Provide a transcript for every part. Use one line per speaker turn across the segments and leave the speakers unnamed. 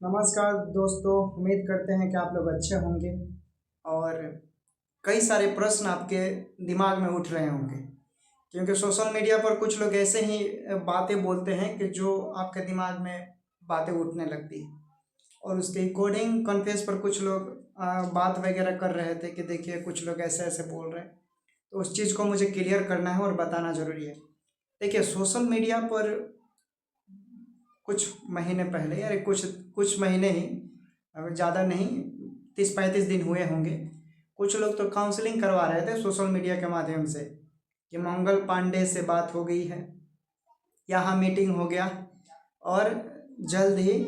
नमस्कार दोस्तों, उम्मीद करते हैं कि आप लोग अच्छे होंगे और कई सारे प्रश्न आपके दिमाग में उठ रहे होंगे क्योंकि सोशल मीडिया पर कुछ लोग ऐसे ही बातें बोलते हैं कि जो आपके दिमाग में बातें उठने लगती हैं और उसके कोडिंग कॉन्फ्रेंस पर कुछ लोग बात वगैरह कर रहे थे कि देखिए कुछ लोग ऐसे ऐसे बोल रहे हैं। तो उस चीज़ को मुझे क्लियर करना है और बताना ज़रूरी है। देखिए सोशल मीडिया पर कुछ महीने पहले या कुछ कुछ महीने ही, अगर ज़्यादा नहीं, 30-35 दिन हुए होंगे, कुछ लोग तो काउंसलिंग करवा रहे थे सोशल मीडिया के माध्यम से कि मंगल पांडे से बात हो गई है, यहाँ मीटिंग हो गया और जल्द ही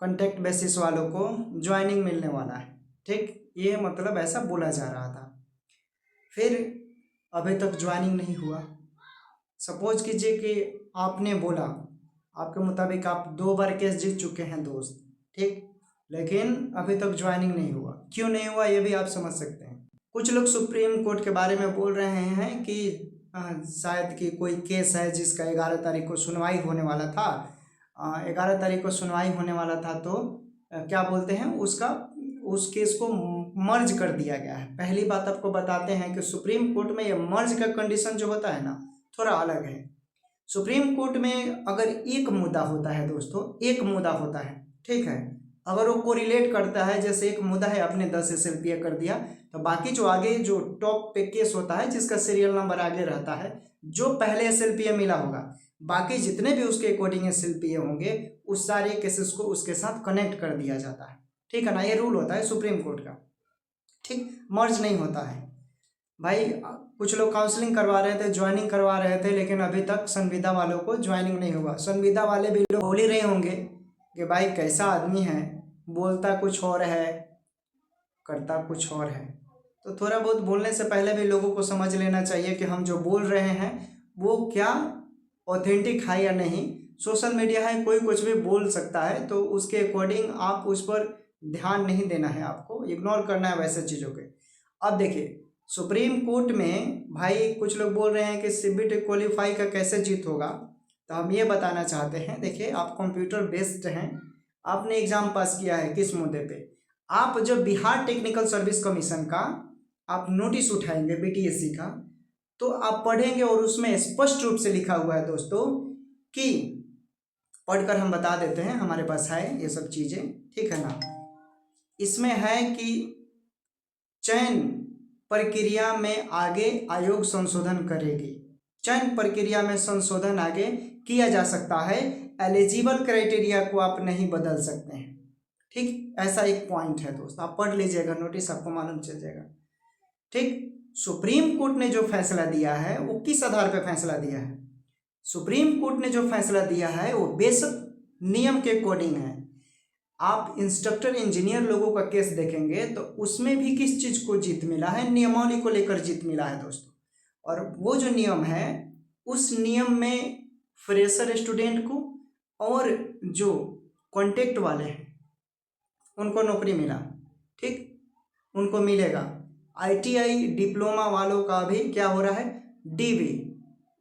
कॉन्टैक्ट बेसिस वालों को ज्वाइनिंग मिलने वाला है। ठीक, ये मतलब ऐसा बोला जा रहा था। फिर अभी तक ज्वाइनिंग नहीं हुआ। सपोज कीजिए कि आपने बोला, आपके मुताबिक आप 2 बार केस जीत चुके हैं दोस्त, ठीक, लेकिन अभी तक ज्वाइनिंग नहीं हुआ। क्यों नहीं हुआ ये भी आप समझ सकते हैं। कुछ लोग सुप्रीम कोर्ट के बारे में बोल रहे हैं कि शायद कि कोई केस है जिसका 11 तारीख को सुनवाई होने वाला था। 11 तारीख को सुनवाई होने वाला था तो क्या बोलते हैं उसका, उस केस को मर्ज कर दिया गया है। पहली बात आपको बताते हैं कि सुप्रीम कोर्ट में ये मर्ज का कंडीशन जो होता है ना, थोड़ा अलग है। सुप्रीम कोर्ट में अगर एक मुद्दा होता है दोस्तों, एक मुद्दा होता है, ठीक है, अगर वो कोरिलेट करता है, जैसे एक मुद्दा है आपने 10 SLPA कर दिया, तो बाकी जो आगे जो टॉप पे केस होता है जिसका सीरियल नंबर आगे रहता है, जो पहले SLPA मिला होगा, बाकी जितने भी उसके अकॉर्डिंग SLPA होंगे उस सारे केसेस को उसके साथ कनेक्ट कर दिया जाता है। ठीक है ना, ये रूल होता है सुप्रीम कोर्ट का। ठीक, मर्ज नहीं होता है भाई। कुछ लोग काउंसलिंग करवा रहे थे, ज्वाइनिंग करवा रहे थे, लेकिन अभी तक संविदा वालों को ज्वाइनिंग नहीं हुआ। संविदा वाले भी लोग बोल ही रहे होंगे कि भाई कैसा आदमी है, बोलता कुछ और है करता कुछ और है। तो थोड़ा बहुत बोलने से पहले भी लोगों को समझ लेना चाहिए कि हम जो बोल रहे हैं वो क्या ऑथेंटिक है या नहीं। सोशल मीडिया है, कोई कुछ भी बोल सकता है, तो उसके अकॉर्डिंग आप उस पर ध्यान नहीं देना है, आपको इग्नोर करना है वैसे चीज़ों के। अब देखिए सुप्रीम कोर्ट में भाई कुछ लोग बोल रहे हैं कि CBT क्वालिफाई का कैसे जीत होगा, तो हम ये बताना चाहते हैं। देखिए आप कंप्यूटर बेस्ड हैं, आपने एग्जाम पास किया है किस मुद्दे पे, आप जब बिहार टेक्निकल सर्विस कमीशन का आप नोटिस उठाएंगे BTSC का, तो आप पढ़ेंगे और उसमें स्पष्ट रूप से लिखा हुआ है दोस्तों कि, पढ़कर हम बता देते हैं, हमारे पास है ये सब चीज़ें, ठीक है ना। इसमें है कि चयन प्रक्रिया में आगे आयोग संशोधन करेगी। चयन प्रक्रिया में संशोधन आगे किया जा सकता है, एलिजिबल क्राइटेरिया को आप नहीं बदल सकते हैं। ठीक, ऐसा एक पॉइंट है दोस्त, आप पढ़ लीजिएगा नोटिस, आपको मालूम चल जाएगा। ठीक, सुप्रीम कोर्ट ने जो फैसला दिया है वो किस आधार पर फैसला दिया है? सुप्रीम कोर्ट ने जो फैसला दिया है वो बेशक नियम के अकॉर्डिंग है। आप इंस्ट्रक्टर इंजीनियर लोगों का केस देखेंगे तो उसमें भी किस चीज़ को जीत मिला है? नियमावली को लेकर जीत मिला है दोस्तों। और वो जो नियम है उस नियम में फ्रेशर स्टूडेंट को और जो कॉन्टेक्ट वाले हैं उनको नौकरी मिला। ठीक, उनको मिलेगा। ITI डिप्लोमा वालों का भी क्या हो रहा है? DV,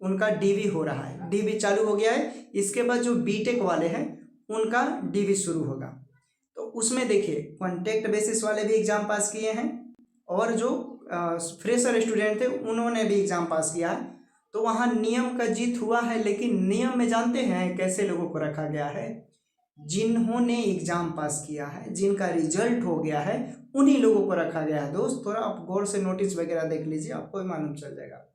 उनका DV हो रहा है, DV चालू हो गया है। इसके बाद जो BTech वाले हैं उनका DV शुरू होगा। तो उसमें देखिए कॉन्टैक्ट बेसिस वाले भी एग्ज़ाम पास किए हैं और जो फ्रेशर स्टूडेंट थे उन्होंने भी एग्ज़ाम पास किया है। तो वहाँ नियम का जीत हुआ है, लेकिन नियम में जानते हैं कैसे लोगों को रखा गया है? जिन्होंने एग्ज़ाम पास किया है, जिनका रिजल्ट हो गया है, उन्हीं लोगों को रखा गया है दोस्त। थोड़ा आप गौर से नोटिस वगैरह देख लीजिए, आपको भी मालूम चल जाएगा।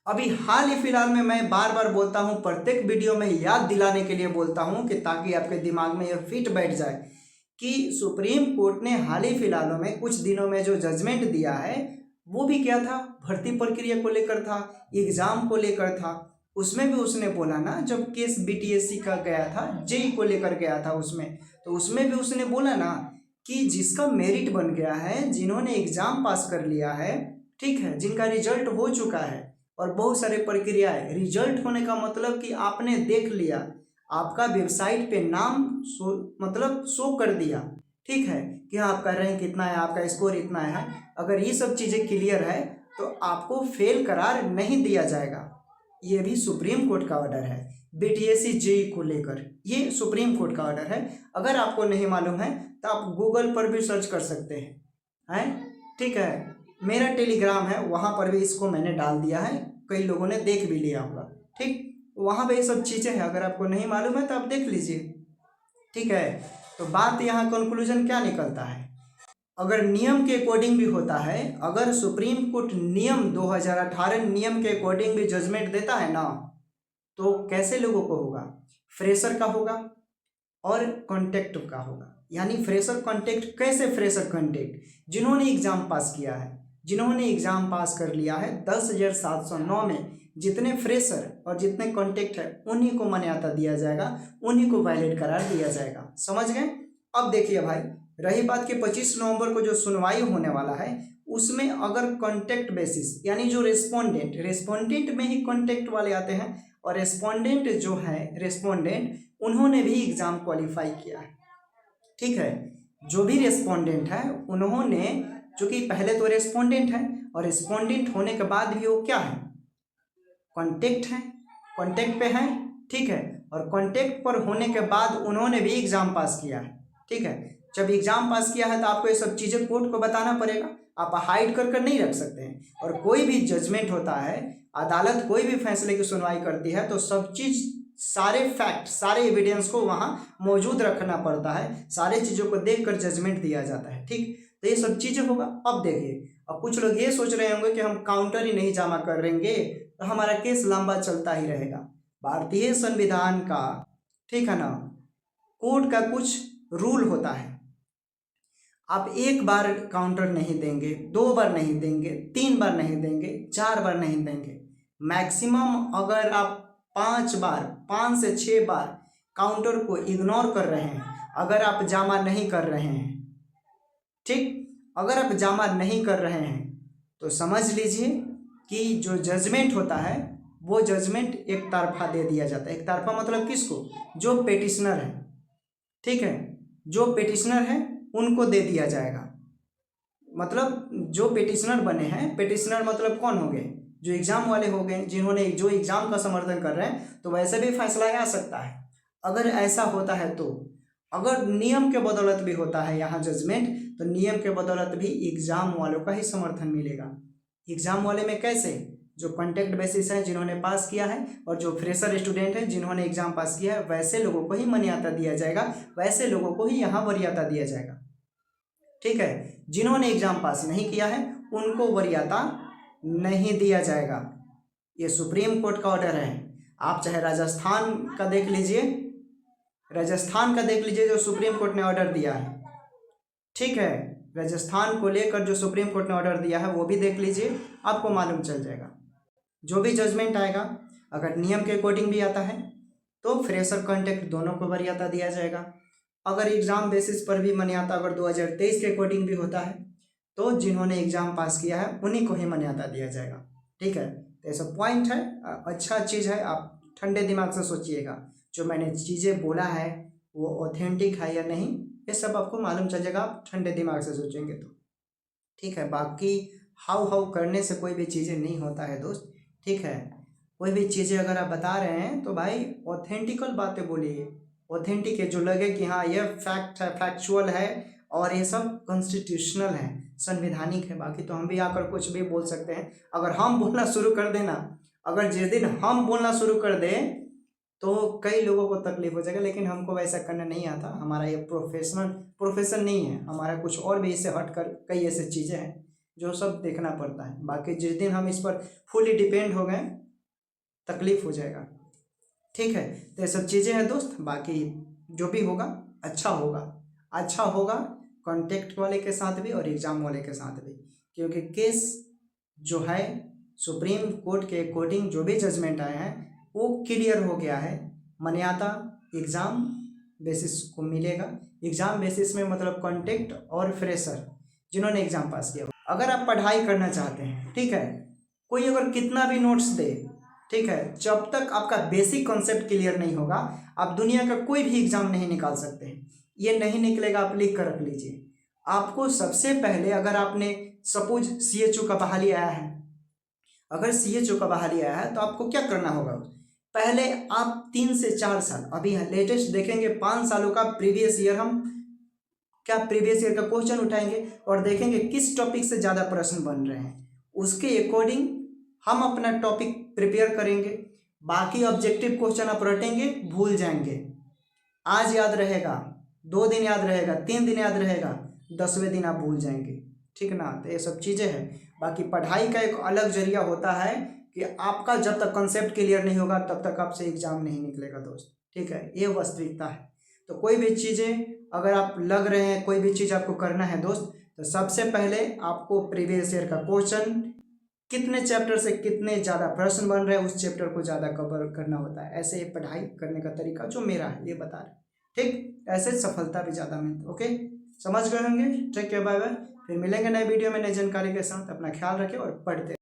अभी हाल ही फिलहाल में मैं बार बार बोलता हूँ, प्रत्येक वीडियो में याद दिलाने के लिए बोलता हूँ कि ताकि आपके दिमाग में यह फिट बैठ जाए कि सुप्रीम कोर्ट ने हाल ही फिलहाल में कुछ दिनों में जो जजमेंट दिया है वो भी क्या था? भर्ती प्रक्रिया को लेकर था, एग्जाम को लेकर था। उसमें भी उसने बोला ना, जब केस BTSC का गया था, JEE को लेकर गया था उसमें, तो उसमें भी उसने बोला ना कि जिसका मेरिट बन गया है, जिन्होंने एग्जाम पास कर लिया है, ठीक है, जिनका रिजल्ट हो चुका है, और बहुत सारे प्रक्रियाएं, रिजल्ट होने का मतलब कि आपने देख लिया, आपका वेबसाइट पे नाम मतलब शो कर दिया, ठीक है, कि हाँ आपका रैंक इतना है, आपका स्कोर इतना है। अगर ये सब चीज़ें क्लियर है तो आपको फेल करार नहीं दिया जाएगा। ये भी सुप्रीम कोर्ट का ऑर्डर है। बीटीएससी जेई को लेकर। ये सुप्रीम कोर्ट का ऑर्डर है। अगर आपको नहीं मालूम है तो आप गूगल पर भी सर्च कर सकते हैं। ठीक है, मेरा टेलीग्राम है, वहाँ पर भी इसको मैंने डाल दिया है, कई लोगों ने देख भी लिया होगा। ठीक, वहाँ पे ये सब चीज़ें हैं, अगर आपको नहीं मालूम है तो आप देख लीजिए। ठीक है, तो बात यहाँ कंक्लूजन क्या निकलता है, अगर नियम के अकॉर्डिंग भी होता है, अगर सुप्रीम कोर्ट नियम 2018 नियम के अकॉर्डिंग भी जजमेंट देता है ना, तो कैसे लोगों को होगा, फ्रेशर का होगा और कॉन्टेक्ट का होगा। यानी फ्रेशर कॉन्टेक्ट कैसे, फ्रेशर कॉन्टेक्ट जिन्होंने एग्जाम पास किया है, जिन्होंने एग्जाम पास कर लिया है 10,709 में, जितने फ्रेशर और जितने कॉन्टेक्ट है उन्हीं को मान्यता दिया जाएगा, उन्हीं को वैलिड करार दिया जाएगा। समझ गए। अब देखिए भाई, रही बात कि 25 नवंबर को जो सुनवाई होने वाला है, उसमें अगर कॉन्टेक्ट बेसिस यानी जो रेस्पोंडेंट में ही कॉन्टेक्ट वाले आते हैं, और रेस्पोंडेंट जो है, रेस्पोंडेंट उन्होंने भी एग्जाम क्वालिफाई किया है। ठीक है, जो भी रेस्पोंडेंट है उन्होंने, चूंकि पहले तो रेस्पोंडेंट है और रेस्पोंडेंट होने के बाद भी वो क्या है, कॉन्टेक्ट है, कॉन्टेक्ट पे है। ठीक है, और कॉन्टेक्ट पर होने के बाद उन्होंने भी एग्जाम पास किया है। ठीक है, जब एग्जाम पास किया है तो आपको ये सब चीज़ें कोर्ट को बताना पड़ेगा, आप हाइड कर नहीं रख सकते हैं। और कोई भी जजमेंट होता है, अदालत कोई भी फैसले की सुनवाई करती है, तो सब चीज़, सारे फैक्ट, सारे एविडेंस को वहाँ मौजूद रखना पड़ता है, सारे चीज़ों को देखकर जजमेंट दिया जाता है। ठीक, तो ये सब चीज़ें होगा। अब देखिए, अब कुछ लोग ये सोच रहे होंगे कि हम काउंटर ही नहीं जमा करेंगे तो हमारा केस लंबा चलता ही रहेगा। भारतीय संविधान का, ठीक है ना, कोर्ट का कुछ रूल होता है, आप एक बार काउंटर नहीं देंगे, 2 बार नहीं देंगे, 3 बार नहीं देंगे, 4 बार नहीं देंगे, मैक्सिमम अगर आप 5 बार, 5 से 6 बार काउंटर को इग्नोर कर रहे हैं, अगर आप जमा नहीं कर रहे हैं, ठीक, अगर आप जमा नहीं कर रहे हैं तो समझ लीजिए कि जो जजमेंट होता है वो जजमेंट एक तरफा दे दिया जाता है। एक तरफा मतलब किसको, जो पेटिशनर है। ठीक है, जो पेटिशनर है उनको दे दिया जाएगा। मतलब जो पेटिशनर बने हैं, पेटिशनर मतलब कौन हो गए, जो एग्जाम वाले हो गए, जिन्होंने जो एग्जाम का समर्थन कर रहे हैं, तो वैसे भी फैसला आ सकता है अगर ऐसा होता है तो। अगर नियम के बदौलत भी होता है यहाँ जजमेंट, तो नियम के बदौलत भी एग्जाम वालों का ही समर्थन मिलेगा। एग्जाम वाले में कैसे, जो कॉन्टेक्ट बेसिस है जिन्होंने पास किया है, और जो फ्रेशर स्टूडेंट है जिन्होंने एग्जाम पास किया है, वैसे लोगों को ही मान्यता दिया जाएगा, वैसे लोगों को ही यहाँ वरीयता दिया जाएगा। ठीक है, जिन्होंने एग्जाम पास नहीं किया है उनको वरीयता नहीं दिया जाएगा। ये सुप्रीम कोर्ट का ऑर्डर है। आप चाहे राजस्थान का देख लीजिए, राजस्थान का देख लीजिए जो सुप्रीम कोर्ट ने ऑर्डर दिया है। ठीक है, राजस्थान को लेकर जो सुप्रीम कोर्ट ने ऑर्डर दिया है वो भी देख लीजिए, आपको मालूम चल जाएगा। जो भी जजमेंट आएगा, अगर नियम के अकॉर्डिंग भी आता है तो फ्रेशर कॉन्टेक्ट दोनों को वरीयता दिया जाएगा। अगर एग्जाम बेसिस पर भी मान्यता अगर 2023 के अकॉर्डिंग भी होता है तो जिन्होंने एग्जाम पास किया है उन्हीं को ही मान्यता दिया जाएगा। ठीक है, तो ऐसा पॉइंट है, अच्छा चीज़ है, आप ठंडे दिमाग से सोचिएगा। जो मैंने चीज़ें बोला है वो ऑथेंटिक है या नहीं, ये सब आपको मालूम चल जाएगा, आप ठंडे दिमाग से सोचेंगे तो। ठीक है, बाकी हाउ हाउ करने से कोई भी चीज़ें नहीं होता है दोस्त। ठीक है, कोई भी चीज़ें अगर आप बता रहे हैं तो भाई ऑथेंटिकल बातें बोलिए, ऑथेंटिक है, जो लगे कि हाँ ये फैक्ट है, फैक्चुअल है और ये सब कॉन्स्टिट्यूशनल है, संवैधानिक है। बाकी तो हम भी आकर कुछ भी बोल सकते हैं। अगर हम बोलना शुरू कर देना, अगर जिस दिन हम बोलना शुरू कर दें तो कई लोगों को तकलीफ हो जाएगा, लेकिन हमको वैसा करना नहीं आता। हमारा ये प्रोफेशन नहीं है, हमारा कुछ और भी इससे हट कर कई ऐसे चीज़ें हैं जो सब देखना पड़ता है। बाकी जिस दिन हम इस पर फुली डिपेंड हो गए तकलीफ हो जाएगा। ठीक है, तो ये सब चीज़ें हैं दोस्त। बाकी जो भी होगा अच्छा होगा, अच्छा होगा कॉन्टेक्ट वाले के साथ भी और एग्ज़ाम वाले के साथ भी, क्योंकि केस जो है सुप्रीम कोर्ट के अकॉर्डिंग जो भी जजमेंट आए हैं वो क्लियर हो गया है। मान्यता एग्ज़ाम बेसिस को मिलेगा। एग्ज़ाम बेसिस में मतलब कॉन्टेक्ट और फ्रेशर जिन्होंने एग्ज़ाम पास किया। अगर आप पढ़ाई करना चाहते हैं, ठीक है, कोई अगर कितना भी नोट्स दे, ठीक है, जब तक आपका बेसिक कॉन्सेप्ट क्लियर नहीं होगा आप दुनिया का कोई भी एग्ज़ाम नहीं निकाल सकते। ये नहीं निकलेगा, आप लिख कर रख लीजिए। आपको सबसे पहले, अगर आपने सपोज CHO का बहाली आया है, अगर CHO का बहाली आया है तो आपको क्या करना होगा, पहले आप 3 से 4 साल, अभी लेटेस्ट देखेंगे 5 सालों का प्रीवियस ईयर, हम क्या प्रीवियस ईयर का क्वेश्चन उठाएंगे और देखेंगे किस टॉपिक से ज़्यादा प्रश्न बन रहे हैं, उसके अकॉर्डिंग हम अपना टॉपिक प्रिपेयर करेंगे। बाकी ऑब्जेक्टिव क्वेश्चन आप रटेंगे, भूल जाएंगे, आज याद रहेगा, 2 दिन याद रहेगा, 3 दिन याद रहेगा, 10वें दिन आप भूल जाएंगे, ठीक ना। तो ये सब चीज़ें हैं। बाकी पढ़ाई का एक अलग जरिया होता है कि आपका जब तक कंसेप्ट क्लियर नहीं होगा तब तक आपसे एग्जाम नहीं निकलेगा दोस्त, ठीक है, ये वास्तविकता है। तो कोई भी चीज़ें अगर आप लग रहे हैं, कोई भी चीज़ आपको करना है दोस्त, तो सबसे पहले आपको प्रीवियस ईयर का क्वेश्चन, कितने चैप्टर से कितने ज़्यादा प्रश्न बन रहे हैं, उस चैप्टर को ज़्यादा कवर करना होता है। ऐसे ही पढ़ाई करने का तरीका जो मेरा है ये बता रहे, ठीक, ऐसे सफलता भी ज़्यादा मिलती। ओके, समझ गए होंगे। ठीक है, बाय बाय, फिर मिलेंगे नए वीडियो में नई जानकारी के साथ। अपना ख्याल रखें और पढ़ते